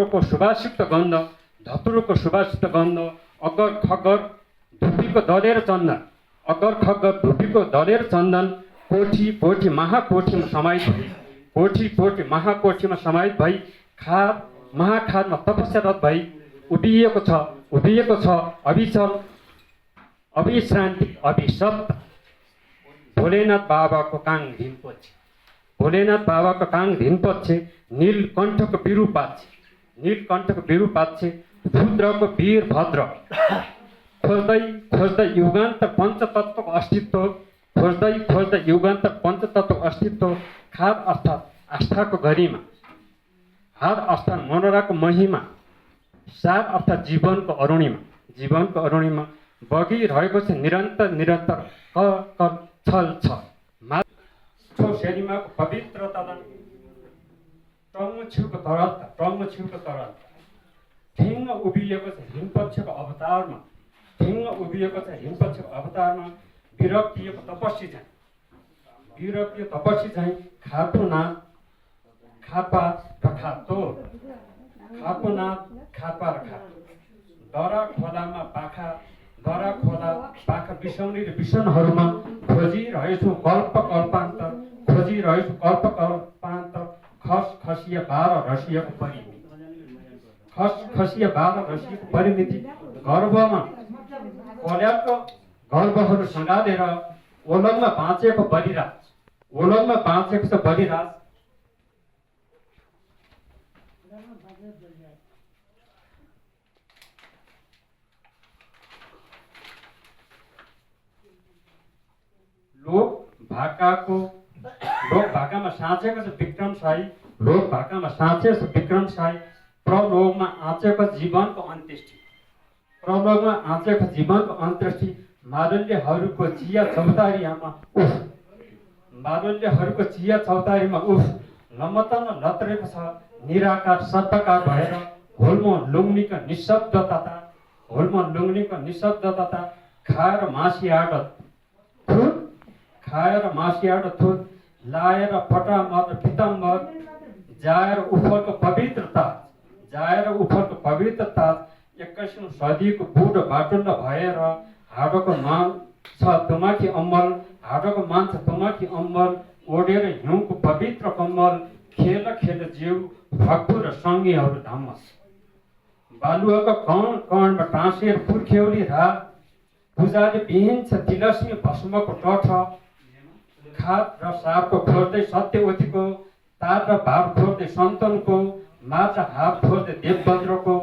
धतुरोको सुभाषयुक्त गन्ध, धतुरोको सुभाषयुक्त गन्ध, अगर खगर धुपीको दलेर चन्दन, अगर खगर धुपीको दलेर चन्दन, कोठी पोठी महाकोठीमा समाहित भई, कोठी पोठी महाकोठीमा समाहित भई, खाद महाखादमा तपस्यारत भई उभिएको छ अविचल अविश्रान्ति अभिशप्त भोलेनाथ बाबाको काङ धिनपछि, भोलेनाथ बाबाको काङ धिनपछि, नीलकण्ठको विरूपाक्षे रुद्रको वीरभद्र खोज्दै खोज्दै युगान्त पञ्चतत्त्वको अस्तित्व, खोज्दै खोज्दै युगान्त पञ्चतत्त्वको अस्तित्व, खाद अर्थात् आस्थाको गरिमा, हार अर्थात् मनोराको महिमा, सार अर्थात् जीवनको अरुणिमा बगिरहेको छ निरन्तर कर छल छ माछो शेलीमाको पवित्रता टङ्गो छिउको तरलता ठिङ्ग उभिएको छ हिमपक्षको अवतारमा, विरक्तिको तपस्वी चाहिँ खापुनाथ खापा र खातो, दरा खोलामा पाखा बिसाउने र बिसनहरूमा खोजिरहेछु कल्प कल्पान्त, खस खसिया बाह्र रसियाको परिमिति, गर्भमा कल्याणको गर्भहरू सँगालेर ओलङमा बाँचेको छ बलिराज, लोक भाकामा साँचेको छ विक्रम साई, प्रलोभमा आँचेको जीवनको अन्त्येष्टि, मालल्यहरूको चिया चौतारीमा उफ लमतन लत्रेको छ निराकार सत्ताकार भएर, होल्मो लुङ्नीको निशब्दता खाएर मासियाड थुर लाएर फटामर पितम्बर जाएर उफलको पवित्रता 21औं सदीको बुढो बाटुल्ड भएर हाडको मान छ तुमाकी अम्मल ओढेर हिउँको पवित्र कम्मल खेल जिउ भक्तु र सङ्गीहरू धम्मस बालुवाको कणमा टाँसेर पुर्ख्यौली रात पूजाले विहीन छ तिलस्मी भस्मको टठ, खाद र सापको खोज्दै सत्यवतीको, तार र भाव खोज्दै सन्तनको, मात्र हात खोज्दै देवभद्रको,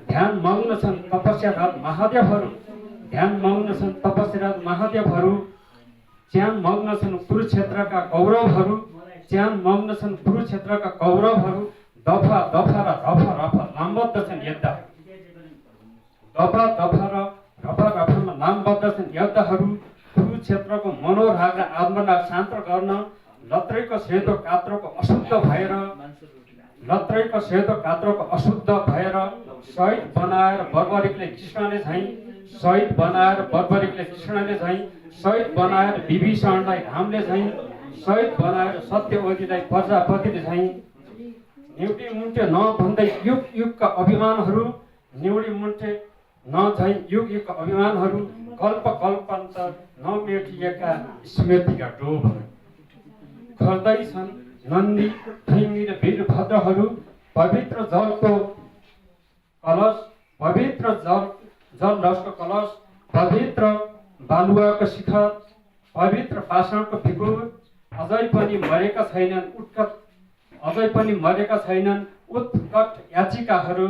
ध्यान मग्न छन् तपस्यारत महादेवहरू, च्यान मग्न छन् कुरुक्षेत्रका कौरवहरू, दफा रफा लामबद्ध छन् रफामा नामबद्ध छन् योद्धाहरू, कुरुक्षेत्रको मनोराग र आत्मराग शान्त गर्न लत्रैको सेतो कात्रोको अशुद्ध भएर शहीद बनाएर बर्बरिकले कृष्णले झैँ, शहीद बनाएर विभीषणलाई रामले झैँ, शहीद बनाएर सत्यवतीलाई प्रजापतिले झैँ, न्युटी मुन्टे नभन्दै युगका अभिमानहरू, कल्पकल्पान्त नमेटिएका स्मृतिका डोबहरू खोज्दैछन् नन्दी ठिङ्गी र वीरभद्रहरू, पवित्र जल रसको कलश, पवित्र बालुवाको शिखर, पवित्र पाषाणको फिकुर, अझै पनि मरेका छैनन् उत्कट याचिकाहरू,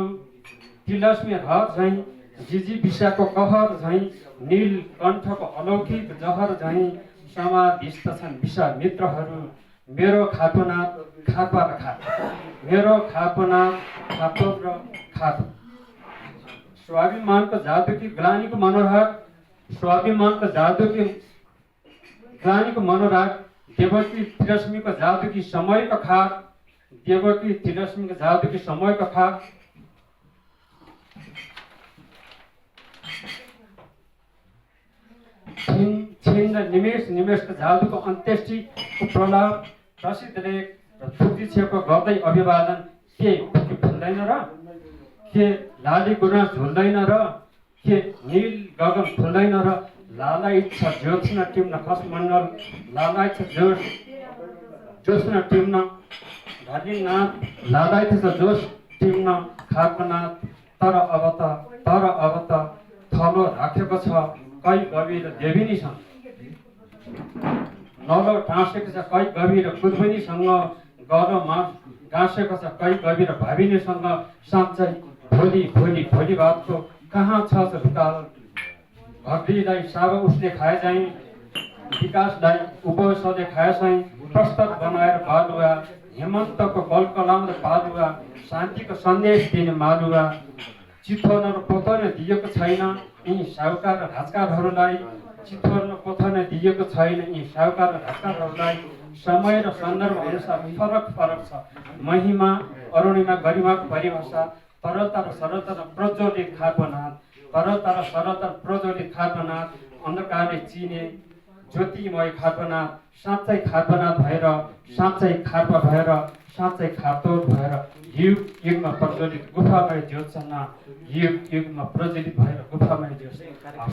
तिलस्मी हर झैँ जिजी विषाको कहर झैँ, नीलकण्ठको अलौकिक जहर झैँ समाधिस्थ छन् विश्वामित्रहरू, मेरो खापुनाथ खापा र खातो, स्वाभिमानको जादुकी ग्लानीको मनोराग, देवकी तिलस्मीको जादुकी समयको खाक, छिन्न निमेषको जादुको अन्त्येष्टिको प्रलाप, प्रसिद्ध लेख र थुकिछेको गर्दै अभिवादन के भुल्दैन र के लाली गुराँस झुल्दैन र के नील गगन फुल्दैन र लाला इच्छा ज्योत्स्ना टिम्न खसमण्डल लाला इच्छा ज्योत्स्ना टिम्न धनीनाथ लाला इच्छा जोस टिम्न खाकनाथ तर अब त थलो राखेको छ कै गवी र देविनीसँग नलो टाँसेको छ कै गवी र कुदबिनीसँग गलोमा गाँसेको छ कै गवी र भाविनीसँग साँच्चै भोलि बातको कहाँ छ ढुकाल भक्तिलाई साब उसले खाए चाहिँ विकासलाई उपसले खाए चाहिँ प्रस्तुत बनाएर बालुवा हेमन्तको कलकलाम र बालुवा शान्तिको सन्देश दिने मालुवा चितवन र पोथन दिएको छैन यी साहुकार र राजकारहरूलाई चितवन र पोथन दिएको छैन यी साहुकार र राजकारहरूलाई समय र सन्दर्भ अनुसार फरक छ महिमा अरुणिमा गरिमाको परिभाषा तरलता र सरलता र प्रज्वलित खाद्यनाथ अन्धकारले चिने ज्योतिमय खाद्यनाथ साँच्चै खाद्यनाथ भएर साँच्चै खाद्य भएर साँच्चै खातोर भएर युगमा प्रज्वलित गुफामय ज्योत्सना युगमा प्रज्वलित भएर गुफामय ज्योत्सना